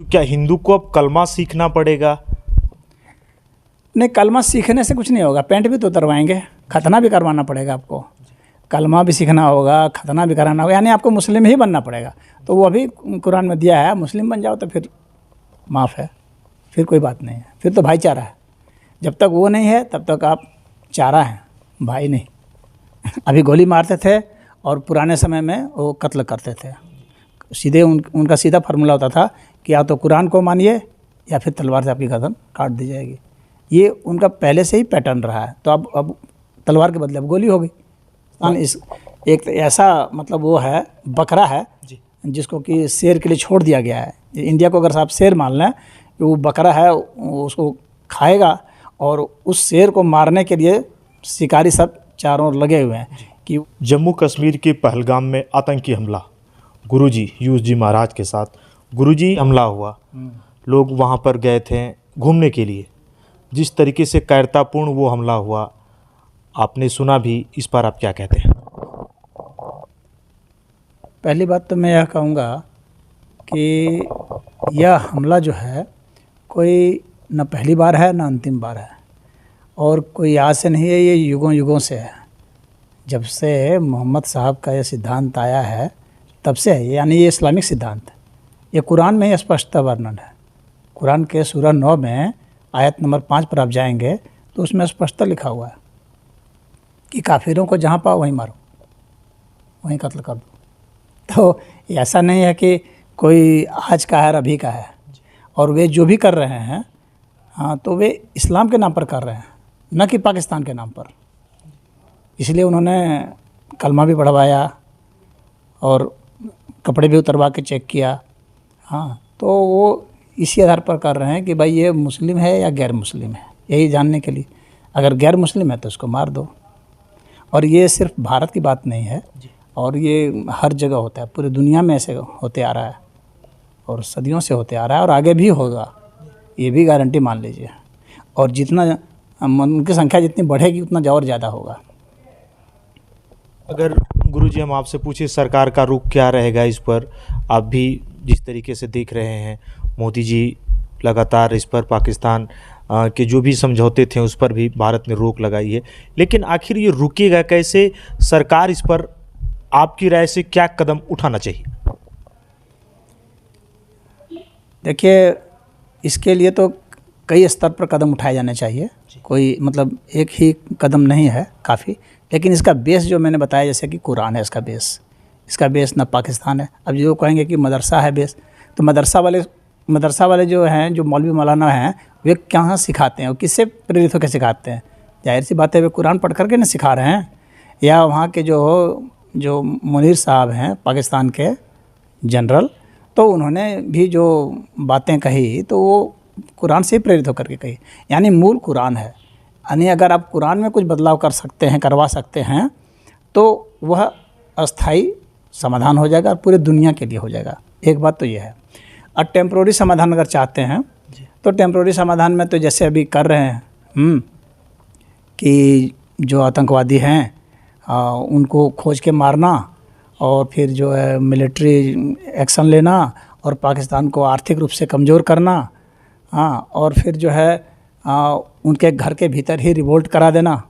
क्या हिंदू को अब कलमा सीखना पड़ेगा? नहीं, कलमा सीखने से कुछ नहीं होगा, पैंट भी तो उतरवाएंगे, खतना भी करवाना पड़ेगा आपको, कलमा भी सीखना होगा, खतना भी कराना होगा, यानी आपको मुस्लिम ही बनना पड़ेगा। तो वो अभी कुरान में दिया है, मुस्लिम बन जाओ तो फिर माफ़ है, फिर कोई बात नहीं है, फिर तो भाईचारा है। जब तक वो नहीं है तब तक आप चारा हैं, भाई नहीं। अभी गोली मारते थे और पुराने समय में वो कत्ल करते थे। सीधे उनका सीधा फार्मूला होता था कि या तो कुरान को मानिए या फिर तलवार से आपकी गर्दन काट दी जाएगी। ये उनका पहले से ही पैटर्न रहा है। तो अब तलवार के बदले अब गोली हो गई। इस एक ऐसा मतलब वो है, बकरा है जिसको कि शेर के लिए छोड़ दिया गया है। इंडिया को अगर आप शेर मान लें कि वो बकरा है, उसको खाएगा, और उस शेर को मारने के लिए शिकारी सब चारों ओर लगे हुए हैं। कि जम्मू कश्मीर के पहलगाम में आतंकी हमला, गुरुजी यूसुफ जी महाराज के साथ गुरुजी हमला हुआ, लोग वहाँ पर गए थे घूमने के लिए, जिस तरीके से कायरतापूर्ण वो हमला हुआ आपने सुना भी, इस पर आप क्या कहते हैं? पहली बात तो मैं यह कहूँगा कि यह हमला जो है कोई न पहली बार है न अंतिम बार है, और कोई आज से नहीं है, ये युगों युगों से है। जब से मोहम्मद साहब का यह सिद्धांत आया है तब से है, यानी ये इस्लामिक सिद्धांत है। ये कुरान में ही स्पष्टता वर्णन है। कुरान के सूरह 9 में आयत नंबर 5 पर आप जाएंगे तो उसमें स्पष्टता लिखा हुआ है कि काफिरों को जहाँ पाओ वहीं मारो, वहीं कत्ल कर दो। तो ऐसा नहीं है कि कोई आज का है और अभी का है। और वे जो भी कर रहे हैं, हाँ, तो वे इस्लाम के नाम पर कर रहे हैं, न कि पाकिस्तान के नाम पर। इसलिए उन्होंने कलमा भी पढ़वाया और कपड़े भी उतरवा के चेक किया। हाँ, तो वो इसी आधार पर कर रहे हैं कि भाई ये मुस्लिम है या गैर मुस्लिम है, यही जानने के लिए। अगर गैर मुस्लिम है तो उसको मार दो। और ये सिर्फ भारत की बात नहीं है, और ये हर जगह होता है, पूरी दुनिया में ऐसे होते आ रहा है, और सदियों से होते आ रहा है, और आगे भी होगा, ये भी गारंटी मान लीजिए। और जितना उनकी संख्या जितनी बढ़ेगी उतना और ज़्यादा होगा। अगर गुरुजी हम आपसे पूछे सरकार का रुख क्या रहेगा इस पर, आप भी जिस तरीके से देख रहे हैं, मोदी जी लगातार इस पर पाकिस्तान के जो भी समझौते थे उस पर भी भारत ने रोक लगाई है, लेकिन आखिर ये रुकेगा कैसे? सरकार इस पर आपकी राय से क्या कदम उठाना चाहिए? देखिए, इसके लिए तो कई स्तर पर कदम उठाए जाने चाहिए। कोई मतलब एक ही कदम नहीं है, काफ़ी। लेकिन इसका बेस जो मैंने बताया, जैसे कि कुरान है इसका बेस न पाकिस्तान है। अब जो कहेंगे कि मदरसा है बेस, तो मदरसा वाले जो हैं, जो मौलवी मौलाना हैं, वे कहाँ सिखाते हैं और किससे प्रेरित होकर सिखाते हैं? जाहिर सी बात है, वे कुरान पढ़ करके ना सिखा रहे हैं। या वहाँ के जो मुनीर साहब हैं पाकिस्तान के जनरल, तो उन्होंने भी जो बातें कही तो वो कुरान से ही प्रेरित होकर के कही, यानी मूल कुरान है। यानी अगर आप कुरान में कुछ बदलाव कर सकते हैं, करवा सकते हैं, तो वह अस्थाई समाधान हो जाएगा और पूरी दुनिया के लिए हो जाएगा। एक बात तो ये है। और टेम्प्रोरी समाधान अगर चाहते हैं तो टेम्प्रोरी समाधान में तो जैसे अभी कर रहे हैं कि जो आतंकवादी हैं उनको खोज के मारना, और फिर जो है मिलिट्री एक्शन लेना, और पाकिस्तान को आर्थिक रूप से कमज़ोर करना, हाँ, और फिर जो है उनके घर के भीतर ही रिवोल्ट करा देना,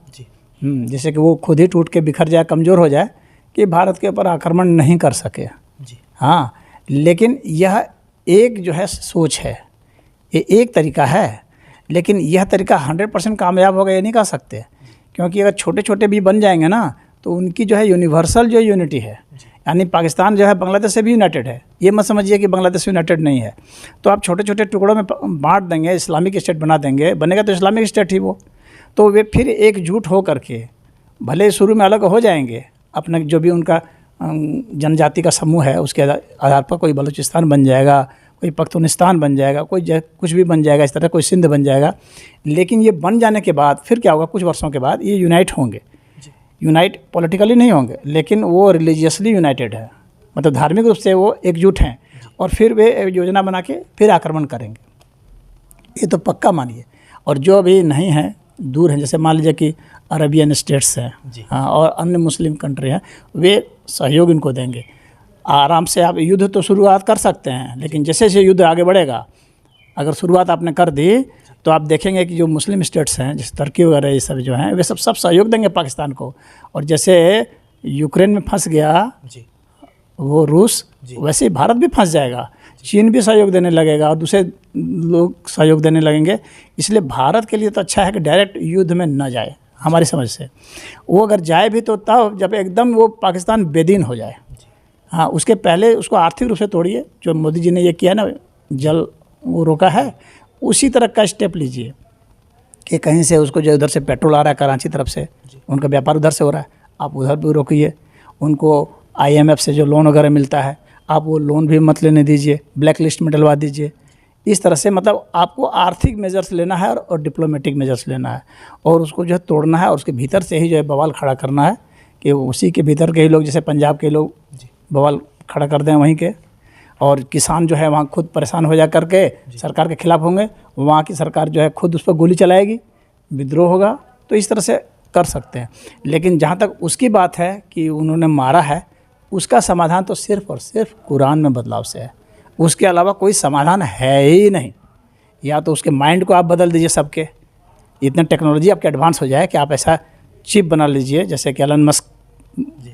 जिससे कि वो खुद ही टूट के बिखर जाए, कमज़ोर हो जाए, कि भारत के ऊपर आक्रमण नहीं कर सके। हाँ, लेकिन यह एक जो है सोच है, ये एक तरीका है, लेकिन यह तरीका 100% कामयाब होगा ये नहीं कह सकते, क्योंकि अगर छोटे छोटे भी बन जाएंगे ना, तो उनकी जो है यूनिवर्सल जो यूनिटी है, यानी पाकिस्तान जो है बांग्लादेश से भी यूनाइटेड है। ये मत समझिए कि बांग्लादेश यूनाइटेड नहीं है। तो आप छोटे छोटे टुकड़ों में बांट देंगे, इस्लामिक स्टेट बना देंगे, बनेगा तो इस्लामिक स्टेट ही वो। तो वे फिर एकजुट हो करके, भले शुरू में अलग हो जाएंगे, अपना जो भी उनका जनजाति का समूह है उसके आधार पर, कोई बलूचिस्तान बन जाएगा, कोई पख्तूनिस्तान बन जाएगा, कोई कुछ भी बन जाएगा, इस तरह कोई सिंध बन जाएगा। लेकिन ये बन जाने के बाद फिर क्या होगा? कुछ वर्षों के बाद ये यूनाइट होंगे। यूनाइट पॉलिटिकली नहीं होंगे, लेकिन वो रिलीजियसली यूनाइटेड है, मतलब धार्मिक रूप से वो एकजुट हैं, और फिर वे योजना बना के फिर आक्रमण करेंगे। ये तो पक्का मानिए। और जो अभी नहीं है, दूर हैं, जैसे मान लीजिए कि अरबियन स्टेट्स हैं, हाँ, और अन्य मुस्लिम कंट्री हैं, वे सहयोग इनको देंगे। आराम से आप युद्ध तो शुरुआत कर सकते हैं, लेकिन जैसे जैसे युद्ध आगे बढ़ेगा, अगर शुरुआत आपने कर दी तो आप देखेंगे कि जो मुस्लिम स्टेट्स हैं, जैसे तुर्की वगैरह ये सब जो हैं, वे सब सहयोग देंगे पाकिस्तान को। और जैसे यूक्रेन में फंस गया जी वो रूस, वैसे ही भारत भी फंस जाएगा, चीन भी सहयोग देने लगेगा और दूसरे लोग सहयोग देने लगेंगे। इसलिए भारत के लिए तो अच्छा है कि डायरेक्ट युद्ध में न जाए, हमारी समझ से। वो अगर जाए भी तो तब जब एकदम वो पाकिस्तान बेदीन हो जाए। हाँ, उसके पहले उसको आर्थिक रूप से तोड़िए, जो मोदी जी ने ये किया ना, जल वो रोका है, उसी तरह का स्टेप लीजिए कि कहीं से उसको जो उधर से पेट्रोल आ रहा है कराची तरफ से, उनका व्यापार उधर से हो रहा है, आप उधर भी रोकिए। उनको IMF से जो लोन वगैरह मिलता है, आप वो लोन भी मत लेने दीजिए, ब्लैक लिस्ट में डलवा दीजिए। इस तरह से मतलब आपको आर्थिक मेजर्स लेना है और डिप्लोमेटिक मेजर्स लेना है, और उसको जो है तोड़ना है, और उसके भीतर से ही जो है बवाल खड़ा करना है कि उसी के भीतर के ही लोग, जैसे पंजाब के लोग बवाल खड़ा कर दें वहीं के, और किसान जो है वहाँ खुद परेशान हो जा करके सरकार के खिलाफ होंगे, वहाँ की सरकार जो है खुद उस पर गोली चलाएगी, विद्रोह होगा। तो इस तरह से कर सकते हैं। लेकिन जहाँ तक उसकी बात है कि उन्होंने मारा है, उसका समाधान तो सिर्फ़ और सिर्फ कुरान में बदलाव से है, उसके अलावा कोई समाधान है ही नहीं। या तो उसके माइंड को आप बदल दीजिए, सबके इतने टेक्नोलॉजी आपके एडवांस हो जाए कि आप ऐसा चिप बना लीजिए, जैसे कि एलन मस्क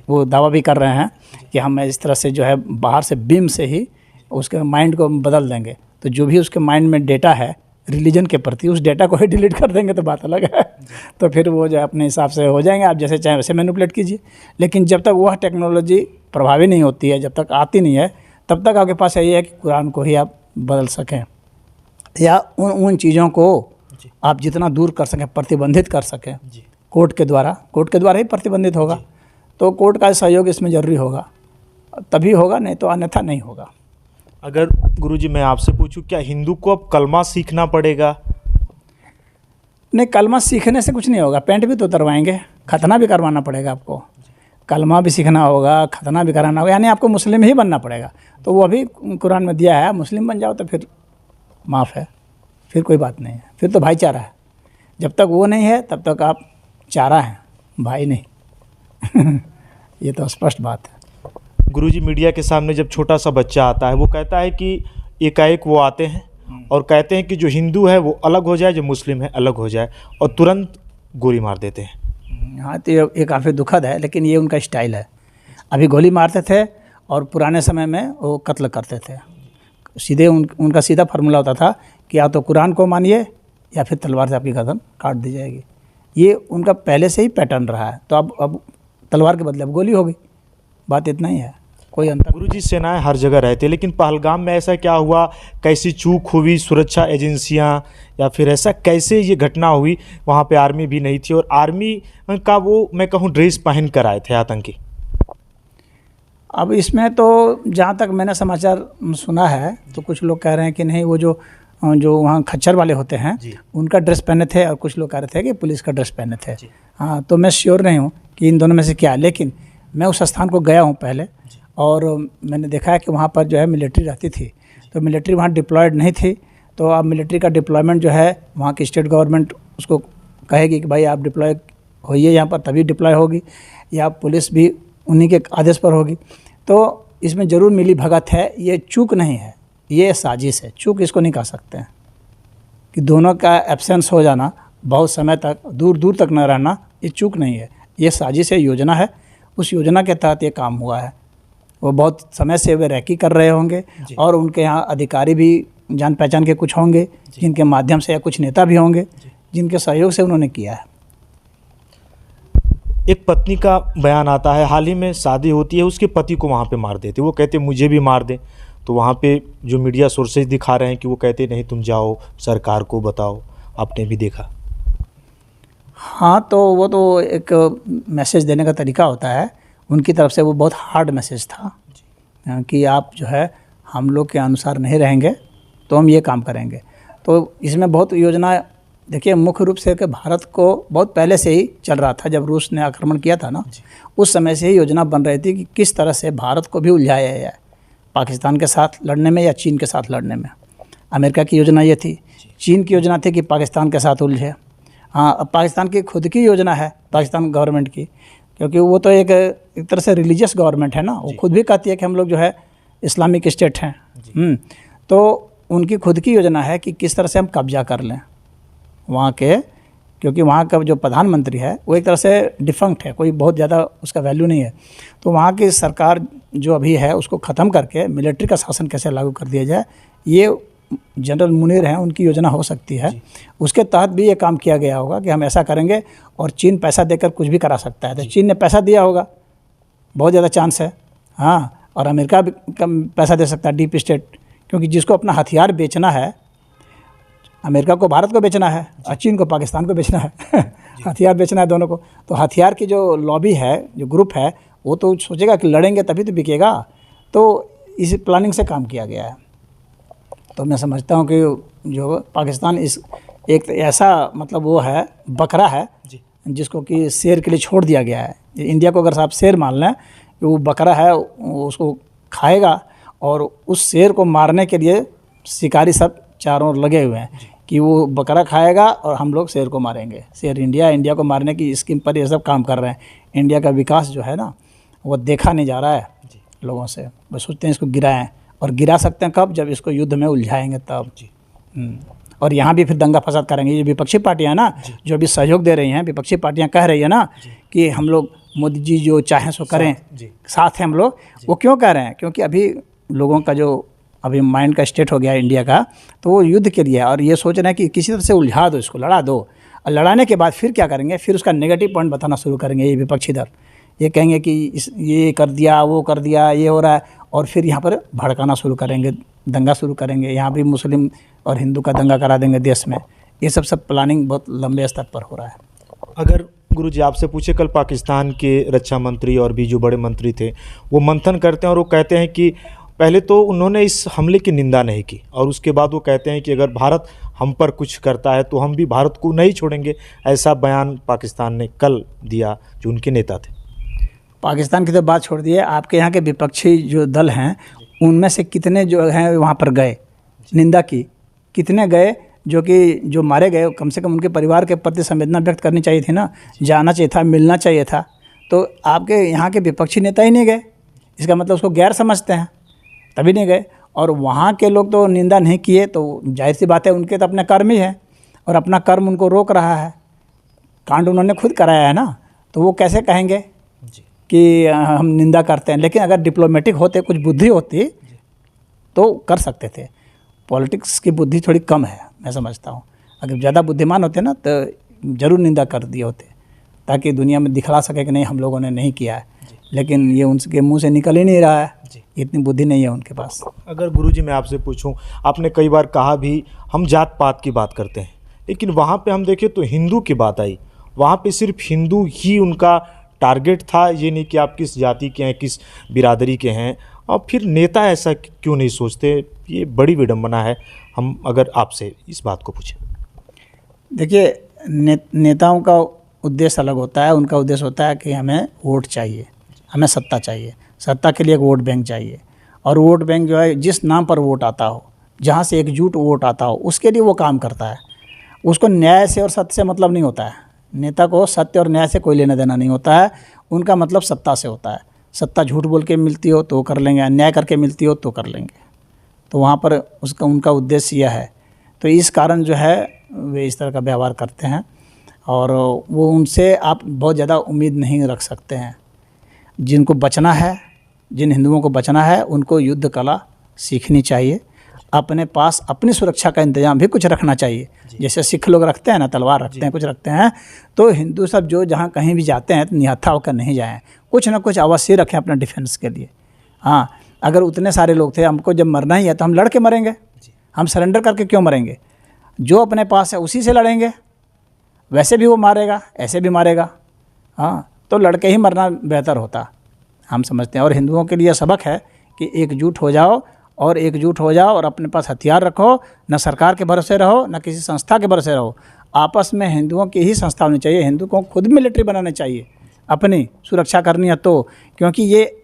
वो दावा भी कर रहे हैं कि हम इस तरह से जो है बाहर से बीम से ही उसके माइंड को बदल देंगे। तो जो भी उसके माइंड में डेटा है रिलीजन के प्रति, उस डेटा को ही डिलीट कर देंगे तो बात अलग है। तो फिर वो जो है अपने हिसाब से हो जाएंगे, आप जैसे चाहें वैसे मैनिपुलेट कीजिए। लेकिन जब तक वह टेक्नोलॉजी प्रभावी नहीं होती है, जब तक आती नहीं है, तब तक आपके पास यही है कि कुरान को ही आप बदल सकें, या उन चीज़ों को आप जितना दूर कर सकें, प्रतिबंधित कर सकें कोर्ट के द्वारा ही प्रतिबंधित होगा। तो कोर्ट का सहयोग इसमें ज़रूरी होगा, तभी होगा, नहीं तो अन्यथा नहीं होगा। अगर गुरुजी मैं आपसे पूछूं, क्या हिंदू को अब कलमा सीखना पड़ेगा? नहीं, कलमा सीखने से कुछ नहीं होगा, पैंट भी तो उतरवाएंगे, खतना भी करवाना पड़ेगा आपको, कलमा भी सीखना होगा, खतना भी कराना होगा, यानी आपको मुस्लिम ही बनना पड़ेगा। तो वो अभी कुरान में दिया है, मुस्लिम बन जाओ तो फिर माफ़ है, फिर कोई बात नहीं है, फिर तो भाईचारा है। जब तक वो नहीं है तब तक आप चारा हैं, भाई नहीं। ये तो स्पष्ट बात है। गुरुजी, मीडिया के सामने जब छोटा सा बच्चा आता है, वो कहता है कि एकाएक वो आते हैं और कहते हैं कि जो हिंदू है वो अलग हो जाए, जो मुस्लिम है अलग हो जाए, और तुरंत गोली मार देते हैं। हाँ, तो ये काफ़ी दुखद है, लेकिन ये उनका स्टाइल है। अभी गोली मारते थे और पुराने समय में वो कत्ल करते थे। सीधे उनका सीधा फार्मूला होता था कि या तो कुरान को मानिए या फिर तलवार से आपकी गर्दन काट दी जाएगी। ये उनका पहले से ही पैटर्न रहा है। तो अब तलवार के बदले अब गोली हो गई, बात इतना ही है, कोई अंतर। गुरुजी, सेनाएं हर जगह रहती है, लेकिन पहलगाम में ऐसा क्या हुआ, कैसी चूक हुई, सुरक्षा एजेंसियां या फिर ऐसा कैसे ये घटना हुई? वहाँ पे आर्मी भी नहीं थी, और आर्मी का वो मैं कहूँ ड्रेस पहन कर आए थे आतंकी। अब इसमें तो जहाँ तक मैंने समाचार सुना है, तो कुछ लोग कह रहे हैं कि नहीं, वो जो वहाँ खच्चर वाले होते हैं उनका ड्रेस पहने थे, और कुछ लोग कह रहे थे कि पुलिस का ड्रेस पहने थे। हाँ, तो मैं श्योर नहीं हूँ कि इन दोनों में से क्या है, लेकिन मैं उस स्थान को गया हूँ पहले, और मैंने देखा है कि वहाँ पर जो है मिलिट्री रहती थी। तो मिलिट्री वहाँ डिप्लॉयड नहीं थी, तो अब मिलिट्री का डिप्लॉयमेंट जो है वहाँ की स्टेट गवर्नमेंट उसको कहेगी कि भाई आप डिप्लॉय होइए यहाँ पर, तभी डिप्लॉय होगी, या पुलिस भी उन्हीं के आदेश पर होगी। तो इसमें ज़रूर मिली भगत है, ये चूक नहीं है, ये साजिश है। चूक इसको नहीं कह सकते हैं कि दोनों का एब्सेंस हो जाना, बहुत समय तक दूर दूर तक न रहना, ये चूक नहीं है, ये साजिश है, योजना है। उस योजना के तहत ये काम हुआ है। वो बहुत समय से वे रैकी कर रहे होंगे, और उनके यहाँ अधिकारी भी जान पहचान के कुछ होंगे, जिनके माध्यम से, या कुछ नेता भी होंगे जिनके सहयोग से उन्होंने किया है। एक पत्नी का बयान आता है, हाल ही में शादी होती है, उसके पति को वहाँ पे मार देते, वो कहते मुझे भी मार दे। तो वहाँ पे जो मीडिया सोर्सेज दिखा रहे हैं कि वो कहते नहीं, तुम जाओ सरकार को बताओ, आपने भी देखा। हाँ, तो वो तो एक मैसेज देने का तरीका होता है उनकी तरफ से। वो बहुत हार्ड मैसेज था कि आप जो है हम लोग के अनुसार नहीं रहेंगे तो हम ये काम करेंगे। तो इसमें बहुत योजना, देखिए मुख्य रूप से कि भारत को बहुत पहले से ही चल रहा था। जब रूस ने आक्रमण किया था ना, उस समय से ही योजना बन रही थी कि किस तरह से भारत को भी उलझाया जाए, पाकिस्तान के साथ लड़ने में या चीन के साथ लड़ने में। अमेरिका की योजना ये थी, चीन की योजना थी कि पाकिस्तान के साथ उलझे। हाँ, अब पाकिस्तान की खुद की योजना है, पाकिस्तान गवर्नमेंट की, क्योंकि वो तो एक एक तरह से रिलीजियस गवर्नमेंट है ना, वो खुद भी कहती है कि हम लोग जो है इस्लामिक स्टेट हैं। तो उनकी खुद की योजना है कि किस तरह से हम कब्जा कर लें वहाँ के, क्योंकि वहाँ का जो प्रधानमंत्री है वो एक तरह से डिफंक्ट है, कोई बहुत ज़्यादा उसका वैल्यू नहीं है। तो वहाँ की सरकार जो अभी है उसको ख़त्म करके मिलिट्री का शासन कैसे लागू कर दिया जाए, ये जनरल मुनीर हैं उनकी योजना हो सकती है। उसके तहत भी ये काम किया गया होगा कि हम ऐसा करेंगे, और चीन पैसा देकर कुछ भी करा सकता है। तो चीन ने पैसा दिया होगा, बहुत ज़्यादा चांस है। हाँ, और अमेरिका भी कम पैसा दे सकता है, डीप स्टेट, क्योंकि जिसको अपना हथियार बेचना है, अमेरिका को भारत को बेचना है और चीन को पाकिस्तान को बेचना है हथियार बेचना है दोनों को। तो हथियार की जो लॉबी है, जो ग्रुप है, वो तो सोचेगा कि लड़ेंगे तभी तो बिकेगा। तो इस प्लानिंग से काम किया गया है। तो मैं समझता हूँ कि जो पाकिस्तान इस एक ऐसा मतलब वो है, बकरा है जिसको कि शेर के लिए छोड़ दिया गया है। इंडिया को अगर आप शेर मान लें कि वो बकरा है, उसको खाएगा, और उस शेर को मारने के लिए शिकारी सब चारों ओर लगे हुए हैं कि वो बकरा खाएगा और हम लोग शेर को मारेंगे। शेर इंडिया को मारने की स्कीम पर ये सब काम कर रहे हैं। इंडिया का विकास जो है ना, वो देखा नहीं जा रहा है लोगों से। वो सोचते हैं इसको गिराएं, और गिरा सकते हैं कब, जब इसको युद्ध में उलझाएंगे तब। और यहाँ भी फिर दंगा फसाद करेंगे। ये विपक्षी पार्टियाँ ना, जो अभी सहयोग दे रही हैं, विपक्षी पार्टियाँ कह रही है ना कि हम लोग मोदी जी जो चाहें सो करें, साथ हैं हम लोग। वो क्यों कह रहे हैं? क्योंकि अभी लोगों का जो अभी माइंड का स्टेट हो गया है इंडिया का, तो वो युद्ध के लिए है, और ये सोच रहे हैं कि किसी तरह से उलझा दो, इसको लड़ा दो। और लड़ाने के बाद फिर क्या करेंगे? फिर उसका नेगेटिव पॉइंट बताना शुरू करेंगे ये विपक्षी दल। ये कहेंगे कि ये कर दिया, वो कर दिया, ये हो रहा है, और फिर यहाँ पर भड़काना शुरू करेंगे, दंगा शुरू करेंगे। यहाँ भी मुस्लिम और हिंदू का दंगा करा देंगे देश में। ये सब प्लानिंग बहुत लंबे स्तर पर हो रहा है। अगर गुरुजी आपसे पूछे, कल पाकिस्तान के रक्षा मंत्री और भी जो बड़े मंत्री थे वो मंथन करते हैं और वो कहते हैं कि पहले तो उन्होंने इस हमले की निंदा नहीं की, और उसके बाद वो कहते हैं कि अगर भारत हम पर कुछ करता है तो हम भी भारत को नहीं छोड़ेंगे। ऐसा बयान पाकिस्तान ने कल दिया, जो उनके नेता थे। पाकिस्तान की तो बात छोड़ दिए, आपके यहाँ के विपक्षी जो दल हैं उनमें से कितने जो हैं वहाँ पर गए, निंदा की? कितने गए? जो मारे गए, कम से कम उनके परिवार के प्रति संवेदना व्यक्त करनी चाहिए थी ना, जाना चाहिए था, मिलना चाहिए था। तो आपके यहाँ के विपक्षी नेता ही नहीं गए, इसका मतलब उसको गैर समझते हैं, तभी नहीं गए। और वहाँ के लोग तो निंदा नहीं किए, तो जाहिर सी बात है उनके तो अपने कर्म ही है, और अपना कर्म उनको रोक रहा है। कांड उन्होंने खुद कराया है ना, तो वो कैसे कहेंगे कि हम निंदा करते हैं? लेकिन अगर डिप्लोमेटिक होते, कुछ बुद्धि होती, तो कर सकते थे। पॉलिटिक्स की बुद्धि थोड़ी कम है, मैं समझता हूँ। अगर ज़्यादा बुद्धिमान होते ना तो ज़रूर निंदा कर दिए होते, ताकि दुनिया में दिखला सके कि नहीं, हम लोगों ने नहीं किया है। लेकिन ये उनके मुंह से निकल ही नहीं रहा है, इतनी बुद्धि नहीं है उनके पास। अगर गुरुजी मैं आपसे पूछूं, आपने कई बार कहा भी हम जात पात की बात करते हैं, लेकिन वहाँ पे हम देखें तो हिंदू की बात आई। वहाँ पे सिर्फ हिंदू ही उनका टारगेट था, ये नहीं कि आप किस जाति के हैं, किस बिरादरी के हैं। और फिर नेता ऐसा क्यों नहीं सोचते? ये बड़ी विडंबना है। हम अगर आपसे इस बात को पूछें, देखिए नेताओं का उद्देश्य अलग होता है। उनका उद्देश्य होता है कि हमें वोट चाहिए, हमें सत्ता चाहिए, सत्ता के लिए एक वोट बैंक चाहिए। और वोट बैंक जो है, जिस नाम पर वोट आता हो, जहाँ से एकजुट वोट आता हो, उसके लिए वो काम करता है। उसको न्याय से और सत्य से मतलब नहीं होता है। नेता को सत्य और न्याय से कोई लेना देना नहीं होता है। उनका मतलब सत्ता से होता है। सत्ता झूठ बोल के मिलती हो तो कर लेंगे, अन्याय करके मिलती हो तो कर लेंगे। तो वहाँ पर उनका उद्देश्य यह है। तो इस कारण जो है वे इस तरह का व्यवहार करते हैं, और वो उनसे आप बहुत ज़्यादा उम्मीद नहीं रख सकते हैं। जिनको बचना है, जिन हिंदुओं को बचना है, उनको युद्ध कला सीखनी चाहिए। अपने पास अपनी सुरक्षा का इंतजाम भी कुछ रखना चाहिए। जैसे सिख लोग रखते हैं ना, तलवार रखते हैं, कुछ रखते हैं, तो हिंदू सब जो जहाँ कहीं भी जाते हैं तो निहत्था होकर नहीं जाएं, कुछ ना कुछ अवश्य रखें अपना डिफेंस के लिए। हाँ, अगर उतने सारे लोग थे, हमको जब मरना ही है तो हम लड़ के मरेंगे, हम सरेंडर करके क्यों मरेंगे? जो अपने पास है उसी से लड़ेंगे। वैसे भी वो मारेगा, ऐसे भी मारेगा। हाँ, तो लड़के ही मरना बेहतर होता, हम समझते हैं। और हिंदुओं के लिए सबक है कि एकजुट हो जाओ, और एकजुट हो जाओ और अपने पास हथियार रखो। न सरकार के भरोसे रहो, न किसी संस्था के भरोसे रहो। आपस में हिंदुओं की ही संस्था होनी चाहिए। हिंदू को खुद मिलिट्री बनानी चाहिए, अपनी सुरक्षा करनी है तो, क्योंकि ये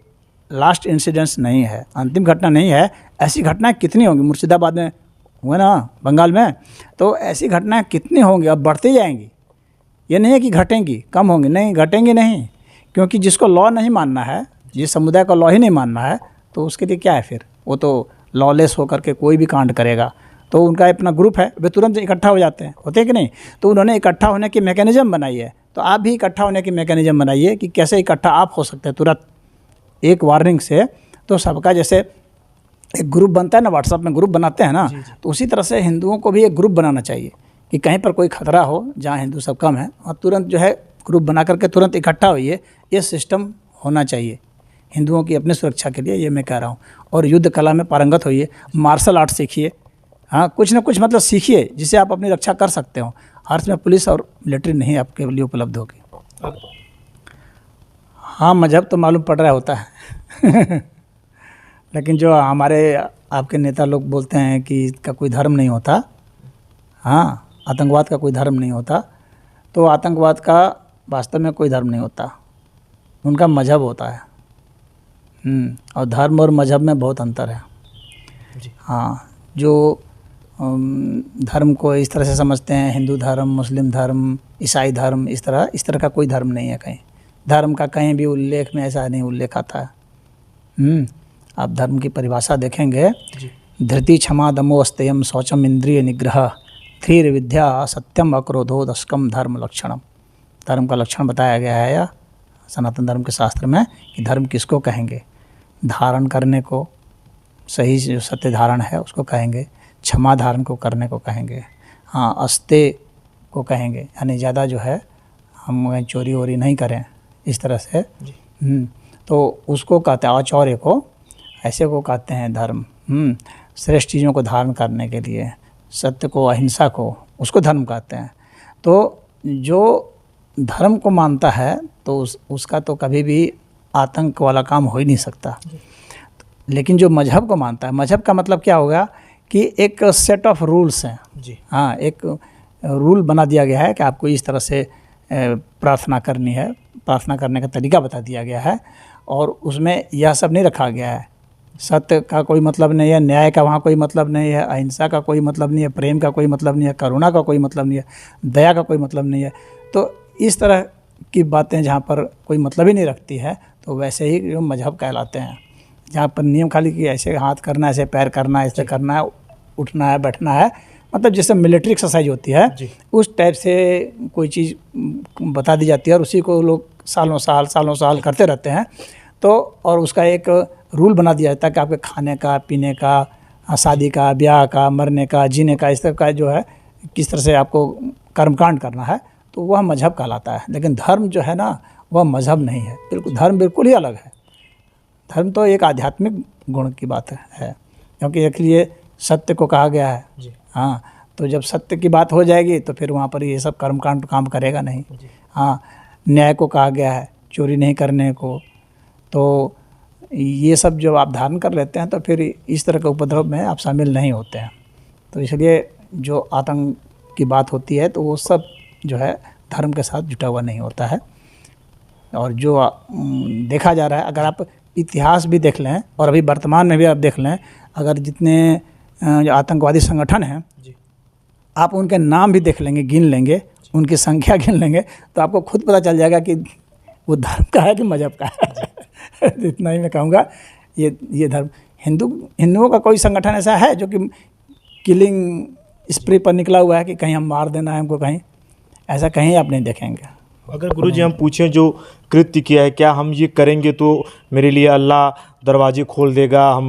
लास्ट इंसिडेंट्स नहीं है, अंतिम घटना नहीं है। ऐसी घटनाएं कितनी होंगी? मुर्शिदाबाद में हुआ ना, बंगाल में, तो ऐसी घटनाएं कितनी होंगी? अब बढ़ती जाएंगी। ये नहीं है कि घटेंगी, कम होंगी, नहीं घटेंगी नहीं, क्योंकि जिसको लॉ नहीं मानना है, जिस समुदाय को लॉ ही नहीं मानना है, तो उसके लिए क्या है फिर? वो तो लॉलेस होकर के कोई भी कांड करेगा। तो उनका अपना ग्रुप है, वे तुरंत इकट्ठा हो जाते हैं, होते हैं कि नहीं? तो उन्होंने इकट्ठा होने की मैकेनिज़्म बनाई है, तो आप भी इकट्ठा होने की मैकेनिज़्म बनाइए कि कैसे इकट्ठा आप हो सकते हैं तुरंत एक वार्निंग से। तो सबका जैसे एक ग्रुप बनता है ना, व्हाट्सएप में ग्रुप बनाते हैं ना, तो उसी तरह से हिंदुओं को भी एक ग्रुप बनाना चाहिए कि कहीं पर कोई खतरा हो जहाँ हिंदू सब कम है, और तुरंत जो है ग्रुप बना करके तुरंत इकट्ठा होइए। ये सिस्टम होना चाहिए हिंदुओं की अपनी सुरक्षा के लिए, ये मैं कह रहा हूँ। और युद्ध कला में पारंगत होइए, मार्शल आर्ट सीखिए, हाँ कुछ ना कुछ मतलब सीखिए जिससे आप अपनी रक्षा कर सकते हो। हर समय पुलिस और मिलिट्री नहीं आपके लिए उपलब्ध होगी। हाँ मजहब तो मालूम पड़ रहा होता है लेकिन जो हमारे आपके नेता लोग बोलते हैं कि इसका कोई धर्म नहीं होता, हाँ आतंकवाद का कोई धर्म नहीं होता, तो आतंकवाद का वास्तव में कोई धर्म नहीं होता, उनका मजहब होता है। और धर्म और मजहब में बहुत अंतर है। हाँ, जो धर्म को इस तरह से समझते हैं, हिंदू धर्म, मुस्लिम धर्म, ईसाई धर्म, इस तरह का कोई धर्म नहीं है। कहीं धर्म का कहीं भी उल्लेख में ऐसा नहीं उल्लेख आता है। आप धर्म की परिभाषा देखेंगे, धृति क्षमा दमो अस्तेयम शौचम इंद्रिय निग्रह धीर विद्या सत्यम अक्रोधो दशकम धर्म लक्षणम। धर्म का लक्षण बताया गया है या सनातन धर्म के शास्त्र में कि धर्म किसको कहेंगे? धारण करने को, सही जो सत्य धारण है उसको कहेंगे, क्षमा धारण को करने को कहेंगे, हाँ अस्ते को कहेंगे, यानी ज़्यादा जो है हम चोरी वोरी नहीं करें इस तरह से। तो उसको कहते हैं, औचौर्य को ऐसे को कहते हैं धर्म। श्रेष्ठ चीज़ों को धारण करने के लिए, सत्य को, अहिंसा को, उसको धर्म कहते हैं। तो जो धर्म को मानता है तो उसका तो कभी भी आतंक वाला काम हो ही नहीं सकता। लेकिन जो मजहब को मानता है, मजहब का मतलब क्या होगा कि एक सेट ऑफ रूल्स हैं जी। हाँ, एक रूल बना दिया गया है कि आपको इस तरह से प्रार्थना करनी है, प्रार्थना करने का तरीका बता दिया गया है, और उसमें यह सब नहीं रखा गया है। सत्य का कोई मतलब नहीं है, न्याय का वहाँ कोई मतलब नहीं है, अहिंसा का कोई मतलब नहीं है, प्रेम का कोई मतलब नहीं है, करुणा का कोई मतलब नहीं है, दया का कोई मतलब नहीं है। तो इस तरह की बातें जहाँ पर कोई मतलब ही नहीं रखती है, तो वैसे ही जो मजहब कहलाते हैं। जहाँ पर नियम खाली कि ऐसे हाथ करना, ऐसे पैर करना, ऐसे करना है, उठना है, बैठना है, मतलब जैसे मिलिट्री एक्सरसाइज होती है उस टाइप से कोई चीज़ बता दी जाती है, और उसी को लोग सालों साल करते रहते हैं। तो और उसका एक रूल बना दिया जाता है कि आपके खाने का, पीने का, शादी का, ब्याह का, मरने का, जीने का, इस तरह का जो है किस तरह से आपको कर्मकांड करना है, तो वह मजहब कहलाता है। लेकिन धर्म जो है ना, वह मजहब नहीं है, बिल्कुल धर्म बिल्कुल ही अलग है। धर्म तो एक आध्यात्मिक गुण की बात है, क्योंकि एक लिए सत्य को कहा गया है जी। हाँ, तो जब सत्य की बात हो जाएगी तो फिर वहाँ पर ये सब कर्मकांड काम करेगा नहीं। हाँ, न्याय को कहा गया है, चोरी नहीं करने को, तो ये सब जो आप धारण कर लेते हैं तो फिर इस तरह के उपद्रव में आप शामिल नहीं होते हैं। तो इसलिए जो आतंक की बात होती है तो वो सब जो है धर्म के साथ जुटा हुआ नहीं होता है। और जो देखा जा रहा है, अगर आप इतिहास भी देख लें और अभी वर्तमान में भी आप देख लें, अगर जितने आतंकवादी संगठन हैं आप उनके नाम भी देख लेंगे, गिन लेंगे, उनकी संख्या गिन लेंगे, तो आपको खुद पता चल जाएगा कि वो धर्म का है कि मजहब का है इतना ही मैं कहूँगा। ये धर्म, हिंदुओं का कोई संगठन ऐसा है जो कि किलिंग स्प्रे पर निकला हुआ है कि कहीं हम मार देना है हमको, कहीं ऐसा कहीं आप नहीं देखेंगे। अगर गुरुजी हम पूछें जो कृत्य किया है, क्या हम ये करेंगे तो मेरे लिए अल्लाह दरवाजे खोल देगा,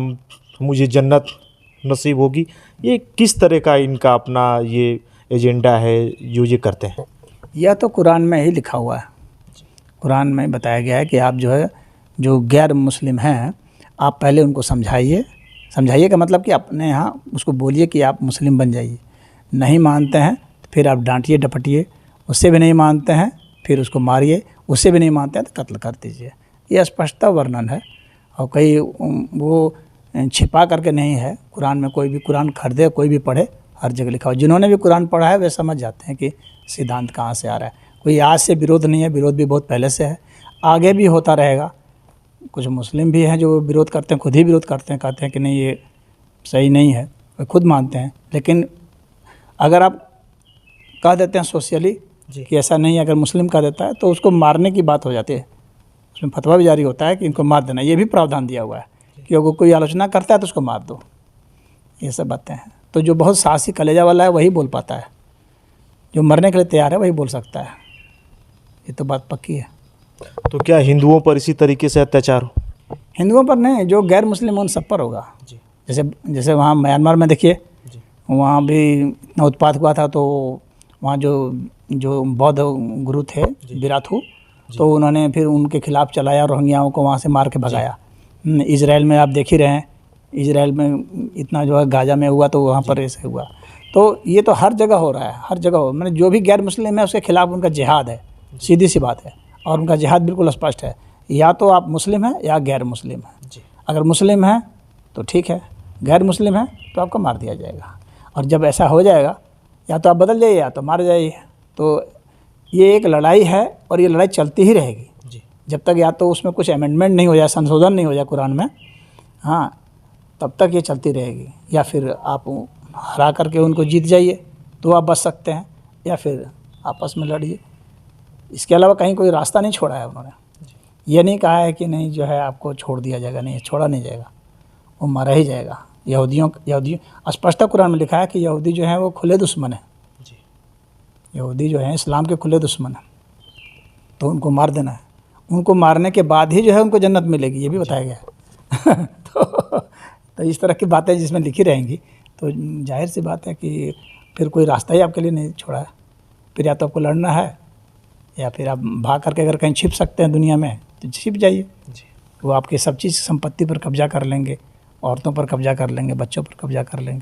मुझे जन्नत नसीब होगी, ये किस तरह का इनका अपना ये एजेंडा है जो ये करते हैं? यह तो कुरान में ही लिखा हुआ है। कुरान में बताया गया है कि आप जो है जो गैर मुस्लिम हैं, आप पहले उनको समझाइए का मतलब कि अपने यहाँ उसको बोलिए कि आप मुस्लिम बन जाइए। नहीं मानते हैं फिर आप डांटिए डपटिए, उससे भी नहीं मानते हैं फिर उसको मारिए, उससे भी नहीं मानते हैं तो कत्ल कर दीजिए। ये स्पष्टता वर्णन है, और कहीं वो छिपा करके नहीं है। कुरान में कोई भी कुरान खरीदे, कोई भी पढ़े, हर जगह लिखा हो। जिन्होंने भी कुरान पढ़ा है वे समझ जाते हैं कि सिद्धांत कहाँ से आ रहा है। कोई आज से विरोध नहीं है, विरोध भी बहुत पहले से है, आगे भी होता रहेगा। कुछ मुस्लिम भी हैं जो विरोध करते हैं, खुद ही विरोध करते हैं, कहते हैं कि नहीं ये सही नहीं है, वे खुद मानते हैं। लेकिन अगर आप कह देते हैं सोशली कि ऐसा नहीं है, अगर मुस्लिम कह देता है तो उसको मारने की बात हो जाती है। उसमें फतवा भी जारी होता है कि इनको मार देना, ये भी प्रावधान दिया हुआ है कि अगर कोई आलोचना करता है तो उसको मार दो। ये सब बातें हैं। तो जो बहुत साहसी कलेजा वाला है वही बोल पाता है, जो मरने के लिए तैयार है वही बोल सकता है। ये तो बात पक्की है। तो क्या हिंदुओं पर इसी तरीके से अत्याचार हो? हिंदुओं पर नहीं, जो गैर मुस्लिम उन सब पर होगा। जैसे जैसे वहाँ म्यांमार में देखिए, वहाँ भी इतना उत्पात हुआ था, तो वहाँ जो बौद्ध गुरु थे बिराथू, तो उन्होंने फिर उनके खिलाफ चलाया, रोहिंग्याओं को वहाँ से मार के भगाया। इजराइल में आप देख ही रहे हैं, इजराइल में इतना जो है गाजा में हुआ, तो वहाँ पर ऐसे हुआ। तो ये तो हर जगह हो रहा है, हर जगह हो, मैंने जो भी गैर मुस्लिम है उसके खिलाफ उनका जिहाद है, सीधी सी बात है। और उनका जिहाद बिल्कुल स्पष्ट है, या तो आप मुस्लिम हैं या गैर मुस्लिम हैं। अगर मुस्लिम हैं तो ठीक है, गैर मुस्लिम है तो आपको मार दिया जाएगा। और जब ऐसा हो जाएगा, या तो आप बदल जाइए या तो मार जाइए। तो ये एक लड़ाई है और ये लड़ाई चलती ही रहेगी जब तक या तो उसमें कुछ अमेंडमेंट नहीं हो जाए, संशोधन नहीं हो जाए कुरान में, हाँ, तब तक ये चलती रहेगी। या फिर आप हरा करके उनको जीत जाइए तो आप बच सकते हैं, या फिर आपस में लड़िए। इसके अलावा कहीं कोई रास्ता नहीं छोड़ा है उन्होंने। ये नहीं कहा है कि नहीं जो है आपको छोड़ दिया जाएगा, नहीं, छोड़ा नहीं जाएगा, वो मारा ही जाएगा। यहूदी स्पष्ट कुरान में लिखा है कि यहूदी जो है वो खुले दुश्मन है। यहूदी जो है इस्लाम के खुले दुश्मन है, तो उनको मार देना है। उनको मारने के बाद ही जो है उनको जन्नत मिलेगी, ये भी बताया गया है। तो इस तरह की बातें जिसमें लिखी रहेंगी, तो जाहिर सी बात है कि फिर कोई रास्ता ही आपके लिए नहीं छोड़ा है। फिर या तो आपको लड़ना है, या फिर आप भाग करके अगर कहीं छिप सकते हैं दुनिया में तो छिप जाइए। वो आपकी सब चीज़ संपत्ति पर कब्जा कर लेंगे, औरतों पर कब्जा कर लेंगे, बच्चों पर कब्जा कर लेंगे।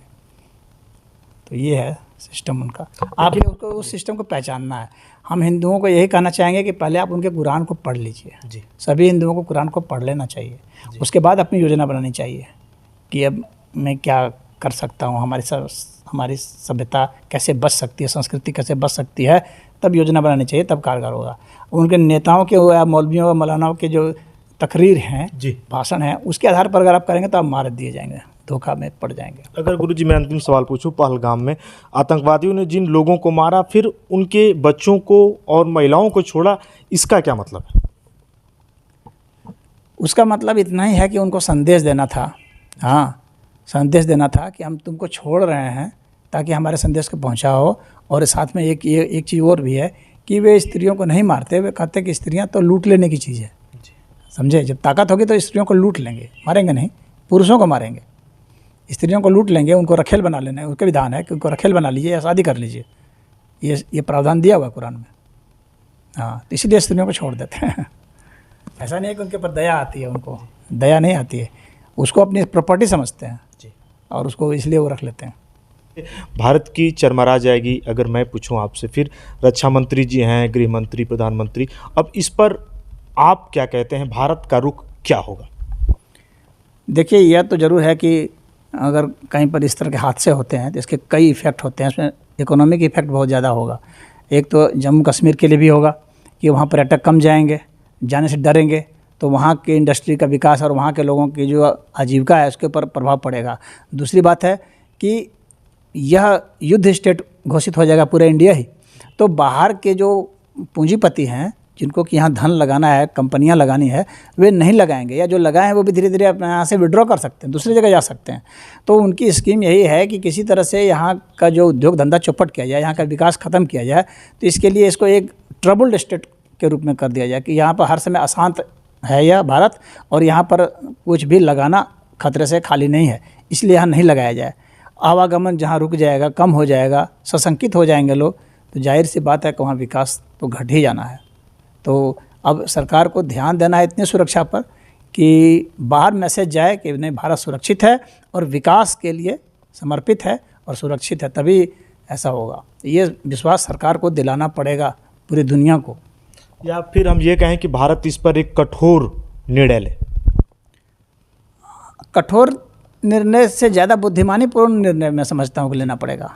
तो ये है सिस्टम उनका। आप ही उसको, उस सिस्टम को पहचानना है। हम हिंदुओं को यही कहना चाहेंगे कि पहले आप उनके कुरान को पढ़ लीजिए। सभी हिंदुओं को कुरान को पढ़ लेना चाहिए। उसके बाद अपनी योजना बनानी चाहिए कि अब मैं क्या कर सकता हूँ, हमारी सभ्यता कैसे बच सकती है, संस्कृति कैसे बच सकती है, तब योजना बनानी चाहिए, तब कारगर होगा। उनके नेताओं के या मौलवियों व मौलानाओं के जो तकरीर हैं, भाषण हैं, उसके आधार पर अगर आप करेंगे तो आप मार दिए जाएंगे, धोखा में पड़ जाएंगे। अगर गुरुजी मैं अंतिम सवाल पूछूं, पहलगाम में आतंकवादियों ने जिन लोगों को मारा, फिर उनके बच्चों को और महिलाओं को छोड़ा, इसका क्या मतलब है? उसका मतलब इतना ही है कि उनको संदेश देना था। हाँ, संदेश देना था कि हम तुमको छोड़ रहे हैं ताकि हमारे संदेश को पहुँचाओ। और साथ में एक चीज़ और भी है कि वे स्त्रियों को नहीं मारते, वे कहते कि स्त्रियाँ तो लूट लेने की चीज़ है। समझे, जब ताकत होगी तो स्त्रियों को लूट लेंगे, मारेंगे नहीं, पुरुषों को मारेंगे। स्त्रियों को लूट लेंगे, उनको रखेल बना लेना है। उनके विधान है कि उनको रखेल बना लीजिए या शादी कर लीजिए, ये प्रावधान दिया हुआ है कुरान में। हाँ, तो इसलिए स्त्रियों को छोड़ देते हैं। ऐसा नहीं है कि उनके ऊपर दया आती है, उनको दया नहीं आती है, उसको अपनी प्रॉपर्टी समझते हैं और उसको इसलिए वो रख लेते हैं। भारत की चरमरा जाएगी अगर मैं पूछूं आपसे। फिर रक्षा मंत्री जी हैं, गृह मंत्री, प्रधानमंत्री, अब इस पर आप क्या कहते हैं, भारत का रुख क्या होगा? देखिए, यह तो ज़रूर है कि अगर कहीं पर इस तरह के हादसे होते हैं तो इसके कई इफ़ेक्ट होते हैं। इसमें इकोनॉमिक इफ़ेक्ट बहुत ज़्यादा होगा। एक तो जम्मू कश्मीर के लिए भी होगा कि वहाँ पर्यटक कम जाएंगे, जाने से डरेंगे, तो वहाँ के इंडस्ट्री का विकास और वहाँ के लोगों की जो आजीविका है उसके ऊपर प्रभाव पड़ेगा। दूसरी बात है कि यह युद्ध स्टेट घोषित हो जाएगा पूरा इंडिया ही, तो बाहर के जो पूंजीपति हैं जिनको कि यहाँ धन लगाना है, कंपनियां लगानी है, वे नहीं लगाएंगे, या जो लगाए हैं वो भी धीरे धीरे अपने यहाँ से विड्रॉ कर सकते हैं, दूसरी जगह जा सकते हैं। तो उनकी स्कीम यही है कि किसी तरह से यहाँ का जो उद्योग धंधा चौपट किया जाए, यहाँ का विकास ख़त्म किया जाए। तो इसके लिए इसको एक ट्रबल्ड स्टेट के रूप में कर दिया जाए कि यहाँ पर हर समय अशांत है यह भारत, और यहाँ पर कुछ भी लगाना खतरे से खाली नहीं है, इसलिए यहाँ नहीं लगाया जाए। आवागमन जहाँ रुक जाएगा, कम हो जाएगा, सशंकित हो जाएंगे लोग, तो जाहिर सी बात है कि वहाँ विकास तो घट ही जाना है। तो अब सरकार को ध्यान देना है इतनी सुरक्षा पर कि बाहर मैसेज जाए कि नहीं, भारत सुरक्षित है और विकास के लिए समर्पित है और सुरक्षित है, तभी ऐसा होगा। ये विश्वास सरकार को दिलाना पड़ेगा पूरी दुनिया को। या फिर हम ये कहें कि भारत इस पर एक कठोर निर्णय ले? कठोर निर्णय से ज़्यादा बुद्धिमानीपूर्ण निर्णय मैं समझता हूँ कि लेना पड़ेगा।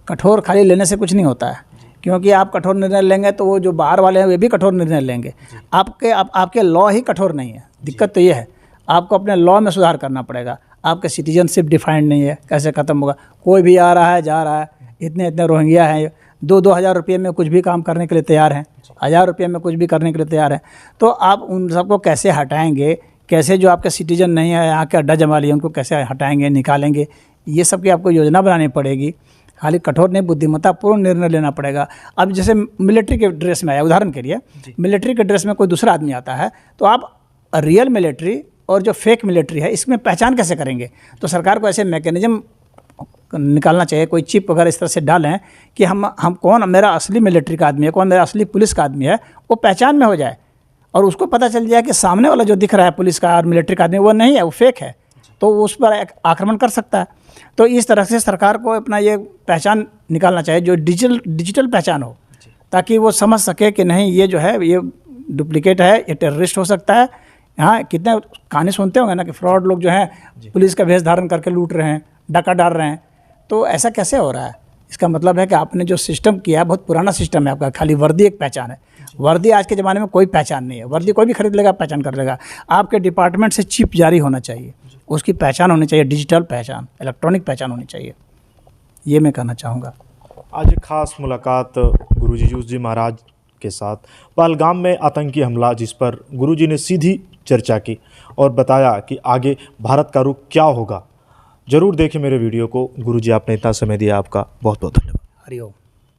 कठोर खाली लेने से कुछ नहीं होता है, क्योंकि आप कठोर निर्णय लेंगे तो वो जो बाहर वाले हैं वे भी कठोर निर्णय लेंगे। आपके लॉ ही कठोर नहीं है। दिक्कत तो ये है, आपको अपने लॉ में सुधार करना पड़ेगा। आपका सिटीजनशिप डिफाइंड नहीं है, कैसे ख़त्म होगा? कोई भी आ रहा है, जा रहा है, इतने रोहिंग्या हैं, 2-2 हज़ार रुपये में कुछ भी काम करने के लिए तैयार हैं। 1000 रुपये में कुछ भी करने के लिए तैयार हैं। तो आप उन सबको कैसे हटाएंगे, कैसे जो आपके सिटीजन नहीं है, यहाँ के अड्डा जमा लिए उनको कैसे हटाएंगे, निकालेंगे, ये सब की आपको योजना बनानी पड़ेगी। खाली कठोर नहीं, बुद्धिमत्तापूर्ण निर्णय लेना पड़ेगा। अब जैसे मिलिट्री के ड्रेस में आया, उदाहरण के लिए मिलिट्री के ड्रेस में कोई दूसरा आदमी आता है, तो आप रियल मिलिट्री और जो फेक मिलिट्री है इसमें पहचान कैसे करेंगे? तो सरकार को ऐसे मैकेनिज्म निकालना चाहिए, कोई चिप वगैरह इस तरह से डालें कि हम कौन मेरा असली मिलिट्री का आदमी है, कौन मेरा असली पुलिस का आदमी है, वो पहचान में हो जाए और उसको पता चल जाए कि सामने वाला जो दिख रहा है पुलिस का और मिलिट्री का आदमी वो नहीं है, वो फेक है, तो उस पर आक्रमण कर सकता है। तो इस तरह से सरकार को अपना ये पहचान निकालना चाहिए जो डिजिटल पहचान हो, ताकि वो समझ सके कि नहीं ये जो है ये डुप्लीकेट है, ये टेररिस्ट हो सकता है। यहाँ कितने कहानी सुनते होंगे ना कि फ्रॉड लोग जो हैं पुलिस का वेश धारण करके लूट रहे हैं, डाका डाल रहे हैं। तो ऐसा कैसे हो रहा है? इसका मतलब है कि आपने जो सिस्टम किया है बहुत पुराना सिस्टम है आपका, खाली वर्दी एक पहचान है। वर्दी आज के ज़माने में कोई पहचान नहीं है, वर्दी कोई भी खरीद लेगा, पहचान कर लेगा। आपके डिपार्टमेंट से चिप जारी होना चाहिए, उसकी पहचान होनी चाहिए, डिजिटल पहचान, इलेक्ट्रॉनिक पहचान होनी चाहिए। ये मैं कहना चाहूँगा। आज एक खास मुलाकात गुरुजी यूसुफ जी महाराज के साथ पहलगाम में आतंकी हमला, जिस पर गुरुजी ने सीधी चर्चा की और बताया कि आगे भारत का रुख क्या होगा। ज़रूर देखें मेरे वीडियो को। गुरुजी आपने इतना समय दिया, आपका बहुत बहुत धन्यवाद। हरिओम।